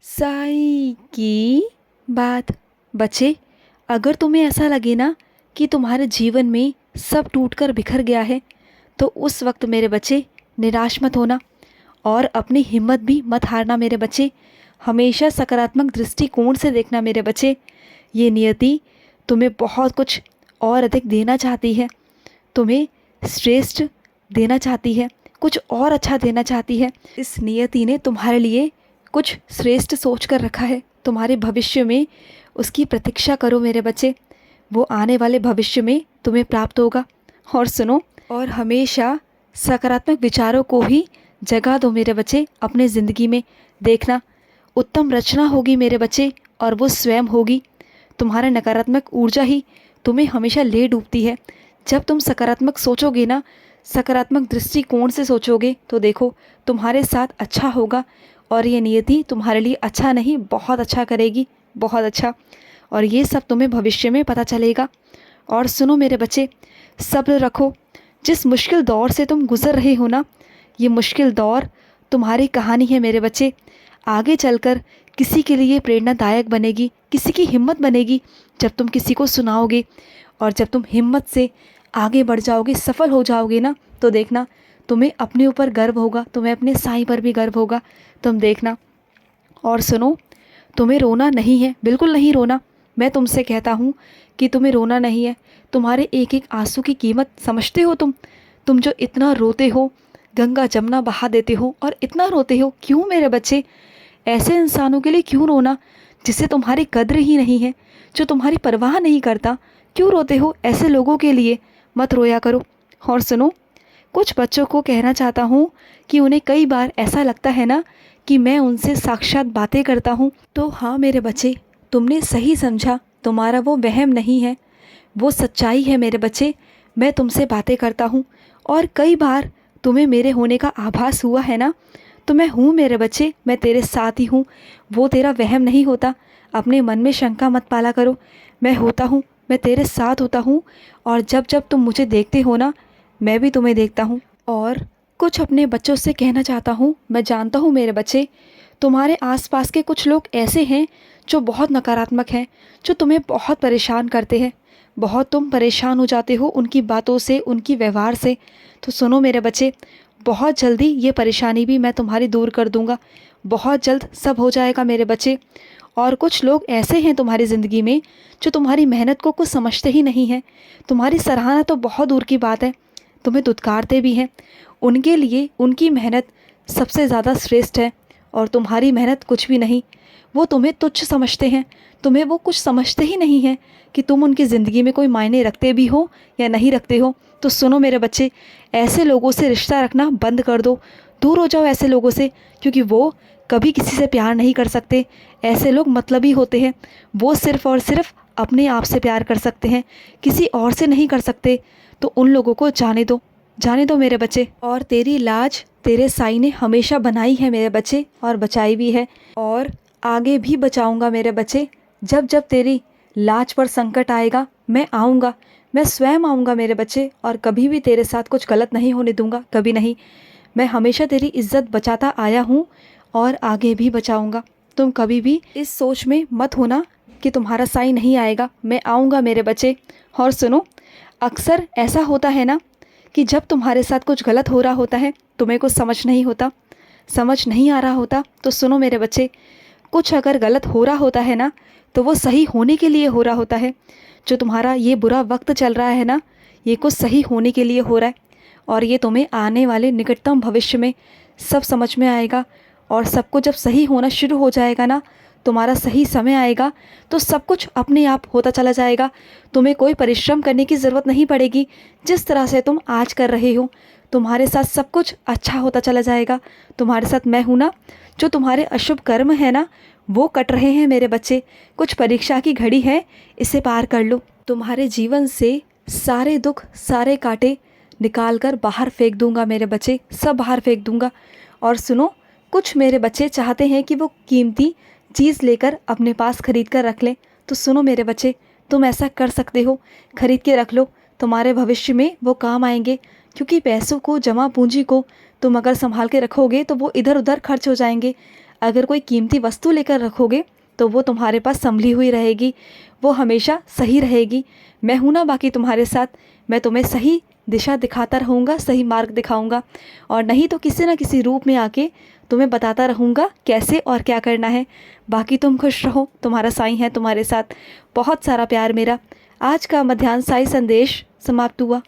साई की बात। बच्चे, अगर तुम्हें ऐसा लगे ना कि तुम्हारे जीवन में सब टूटकर बिखर गया है, तो उस वक्त मेरे बच्चे निराश मत होना और अपनी हिम्मत भी मत हारना मेरे बच्चे। हमेशा सकारात्मक दृष्टिकोण से देखना मेरे बच्चे। ये नियति तुम्हें बहुत कुछ और अधिक देना चाहती है, तुम्हें श्रेष्ठ देना चाहती है, कुछ और अच्छा देना चाहती है। इस नियति ने तुम्हारे लिए कुछ श्रेष्ठ सोच कर रखा है। तुम्हारे भविष्य में उसकी प्रतीक्षा करो मेरे बच्चे, वो आने वाले भविष्य में तुम्हें प्राप्त होगा। और सुनो, और हमेशा सकारात्मक विचारों को ही जगह दो मेरे बच्चे अपने ज़िंदगी में। देखना, उत्तम रचना होगी मेरे बच्चे, और वो स्वयं होगी। तुम्हारा नकारात्मक ऊर्जा ही तुम्हें हमेशा ले डूबती है। जब तुम सकारात्मक सोचोगे ना, सकारात्मक दृष्टिकोण से सोचोगे, तो देखो तुम्हारे साथ अच्छा होगा। और ये नियति तुम्हारे लिए अच्छा नहीं, बहुत अच्छा करेगी, बहुत अच्छा। और ये सब तुम्हें भविष्य में पता चलेगा। और सुनो मेरे बच्चे, सब्र रखो। जिस मुश्किल दौर से तुम गुज़र रहे हो ना, ये मुश्किल दौर तुम्हारी कहानी है मेरे बच्चे। आगे चलकर किसी के लिए प्रेरणादायक बनेगी, किसी की हिम्मत बनेगी जब तुम किसी को सुनाओगे। और जब तुम हिम्मत से आगे बढ़ जाओगे, सफल हो जाओगे ना, तो देखना तुम्हें अपने ऊपर गर्व होगा, तुम्हें अपने साईं पर भी गर्व होगा। तुम देखना। और सुनो, तुम्हें रोना नहीं है, बिल्कुल नहीं रोना। मैं तुमसे कहता हूँ कि तुम्हें रोना नहीं है। तुम्हारे एक एक आंसू की कीमत समझते हो तुम जो इतना रोते हो, गंगा जमुना बहा देते हो और इतना रोते हो, क्यों मेरे बच्चे? ऐसे इंसानों के लिए क्यों रोना जिससे तुम्हारी कद्र ही नहीं है, जो तुम्हारी परवाह नहीं करता? क्यों रोते हो? ऐसे लोगों के लिए मत रोया करो। और सुनो, कुछ बच्चों को कहना चाहता हूँ कि उन्हें कई बार ऐसा लगता है ना कि मैं उनसे साक्षात बातें करता हूँ। तो हाँ मेरे बच्चे, तुमने सही समझा। तुम्हारा वो वहम नहीं है, वो सच्चाई है मेरे बच्चे। मैं तुमसे बातें करता हूँ और कई बार तुम्हें मेरे होने का आभास हुआ है ना, तो मैं हूँ मेरे बच्चे, मैं तेरे साथ ही हूँ। वो तेरा वहम नहीं होता। अपने मन में शंका मत पाला करो। मैं होता हूँ, मैं तेरे साथ होता हूँ। और जब जब तुम मुझे देखते हो ना, मैं भी तुम्हें देखता हूँ। और कुछ अपने बच्चों से कहना चाहता हूँ। मैं जानता हूँ मेरे बच्चे, तुम्हारे आसपास के कुछ लोग ऐसे हैं जो बहुत नकारात्मक हैं, जो तुम्हें बहुत परेशान करते हैं। बहुत तुम परेशान हो जाते हो उनकी बातों से, उनकी व्यवहार से। तो सुनो मेरे बच्चे, बहुत जल्दी ये परेशानी भी मैं तुम्हारी दूर कर दूंगा। बहुत जल्द सब हो जाएगा मेरे बच्चे। और कुछ लोग ऐसे हैं तुम्हारी ज़िंदगी में जो तुम्हारी मेहनत को कुछ समझते ही नहीं हैं। तुम्हारी सराहना तो बहुत दूर की बात है, तुम्हें दुत्कारते भी हैं। उनके लिए उनकी मेहनत सबसे ज़्यादा श्रेष्ठ है और तुम्हारी मेहनत कुछ भी नहीं। वो तुम्हें तुच्छ समझते हैं, तुम्हें वो कुछ समझते ही नहीं हैं कि तुम उनकी ज़िंदगी में कोई मायने रखते भी हो या नहीं रखते हो। तो सुनो मेरे बच्चे, ऐसे लोगों से रिश्ता रखना बंद कर दो। दूर हो जाओ ऐसे लोगों से, क्योंकि वो कभी किसी से प्यार नहीं कर सकते। ऐसे लोग मतलबी होते हैं। वो सिर्फ़ और सिर्फ अपने आप से प्यार कर सकते हैं, किसी और से नहीं कर सकते। तो उन लोगों को जाने दो, जाने दो मेरे बच्चे। और तेरी लाज तेरे साईं ने हमेशा बनाई है मेरे बच्चे, और बचाई भी है, और आगे भी बचाऊंगा मेरे बच्चे। जब जब तेरी लाज पर संकट आएगा, मैं आऊँगा, मैं स्वयं आऊँगा मेरे बच्चे। और कभी भी तेरे साथ कुछ गलत नहीं होने दूंगा, कभी नहीं। मैं हमेशा तेरी इज्जत बचाता आया हूँ और आगे भी बचाऊंगा। तुम कभी भी इस सोच में मत होना कि तुम्हारा साईं नहीं आएगा, मैं आऊँगा मेरे बच्चे। और सुनो, अक्सर ऐसा होता है ना कि जब तुम्हारे साथ कुछ गलत हो रहा होता है, तुम्हें कुछ समझ नहीं होता, समझ नहीं आ रहा होता, तो सुनो मेरे बच्चे, कुछ अगर गलत हो रहा होता है ना, तो वो सही होने के लिए हो रहा होता है। जो तुम्हारा ये बुरा वक्त चल रहा है ना, ये कुछ सही होने के लिए हो रहा है। और ये तुम्हें आने वाले निकटतम भविष्य में सब समझ में आएगा। और सब कुछ जब सही होना शुरू हो जाएगा ना, तुम्हारा सही समय आएगा, तो सब कुछ अपने आप होता चला जाएगा। तुम्हें कोई परिश्रम करने की ज़रूरत नहीं पड़ेगी। जिस तरह से तुम आज कर रहे हो, तुम्हारे साथ सब कुछ अच्छा होता चला जाएगा। तुम्हारे साथ मैं हूँ ना। जो तुम्हारे अशुभ कर्म है ना, वो कट रहे हैं मेरे बच्चे। कुछ परीक्षा की घड़ी है, इसे पार कर लो। तुम्हारे जीवन से सारे दुख, सारे कांटे निकाल कर बाहर फेंक दूंगा मेरे बच्चे, सब बाहर फेंक दूंगा। और सुनो, कुछ मेरे बच्चे चाहते हैं कि वो कीमती चीज़ लेकर अपने पास खरीद कर रख लें। तो सुनो मेरे बच्चे, तुम ऐसा कर सकते हो, खरीद के रख लो। तुम्हारे भविष्य में वो काम आएंगे, क्योंकि पैसों को, जमा पूंजी को तुम अगर संभाल के रखोगे तो वो इधर उधर खर्च हो जाएंगे। अगर कोई कीमती वस्तु लेकर रखोगे तो वो तुम्हारे पास संभली हुई रहेगी, वो हमेशा सही रहेगी। मैं हूँ ना बाकी तुम्हारे साथ, मैं तुम्हें सही दिशा दिखाता रहूँगा, सही मार्ग दिखाऊँगा, और नहीं तो किसी न किसी रूप में आके तुम्हें बताता रहूँगा कैसे और क्या करना है। बाकी तुम खुश रहो, तुम्हारा साईं है तुम्हारे साथ। बहुत सारा प्यार मेरा। आज का मध्याह्न साई संदेश समाप्त हुआ।